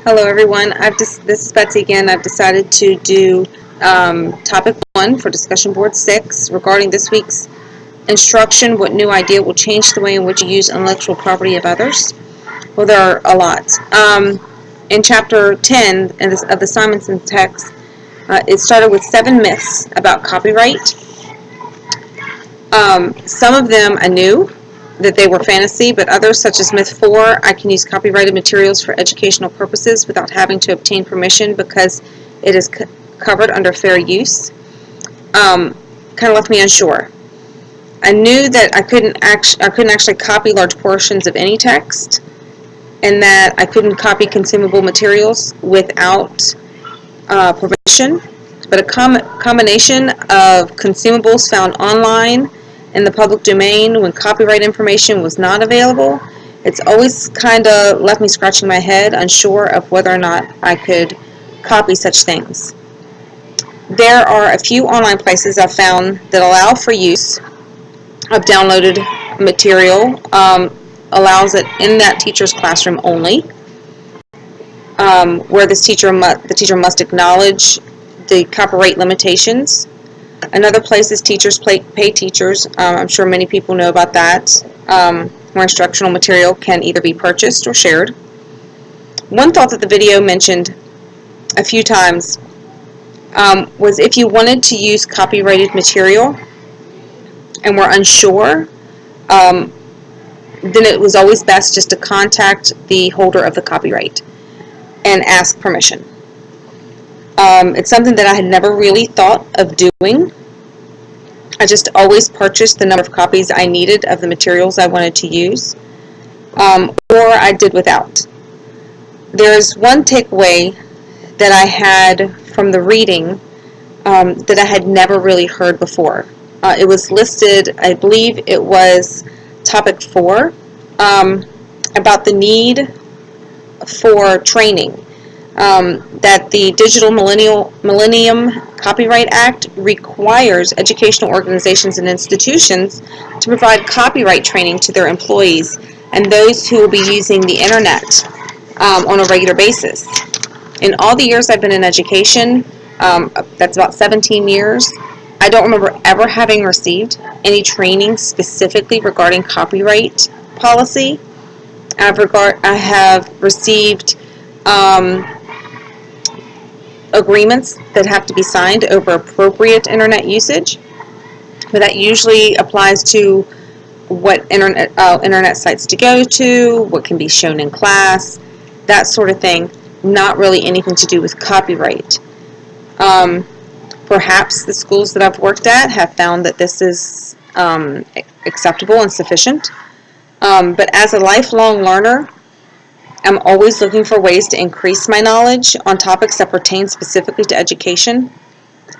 Hello everyone, this is Betsy again. I've decided to do topic 1 for discussion board 6 regarding this week's instruction. What new idea will change the way in which you use intellectual property of others? Well, there are a lot. In chapter 10 of the Simonson text, it started with 7 myths about copyright. Some of them I knew that they were fantasy, but others, such as myth 4, I can use copyrighted materials for educational purposes without having to obtain permission because it is covered under fair use, kind of left me unsure. I knew that I couldn't actually copy large portions of any text, and that I couldn't copy consumable materials without permission, but a combination of consumables found online in the public domain when copyright information was not available, it's always kind of left me scratching my head, unsure of whether or not I could copy such things. There are a few online places I've found that allow for use of downloaded material, allows it in that teacher's classroom only, where the teacher must acknowledge the copyright limitations. Another place is Teachers Pay Teachers. I'm sure many people know about that, where instructional material can either be purchased or shared. One thought that the video mentioned a few times was if you wanted to use copyrighted material and were unsure, then it was always best just to contact the holder of the copyright and ask permission. It's something that I had never really thought of doing. I just always purchased the number of copies I needed of the materials I wanted to use, or I did without. There's one takeaway that I had from the reading that I had never really heard before. It was listed, I believe it was topic 4, about the need for training. That the Digital Millennium Copyright Act requires educational organizations and institutions to provide copyright training to their employees and those who will be using the internet on a regular basis. In all the years I've been in education, that's about 17 years, I don't remember ever having received any training specifically regarding copyright policy. I have received agreements that have to be signed over appropriate internet usage, but that usually applies to what internet sites to go to, what can be shown in class, that sort of thing, not really anything to do with copyright. Perhaps the schools that I've worked at have found that this is acceptable and sufficient, but as a lifelong learner, I'm always looking for ways to increase my knowledge on topics that pertain specifically to education,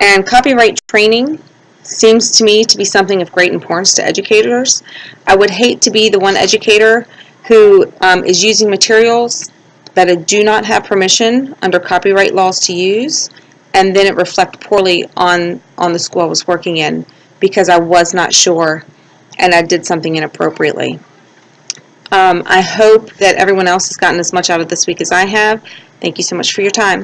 and copyright training seems to me to be something of great importance to educators. I would hate to be the one educator who is using materials that I do not have permission under copyright laws to use, and then it reflect poorly on the school I was working in because I was not sure and I did something inappropriately. I hope that everyone else has gotten as much out of this week as I have. Thank you so much for your time.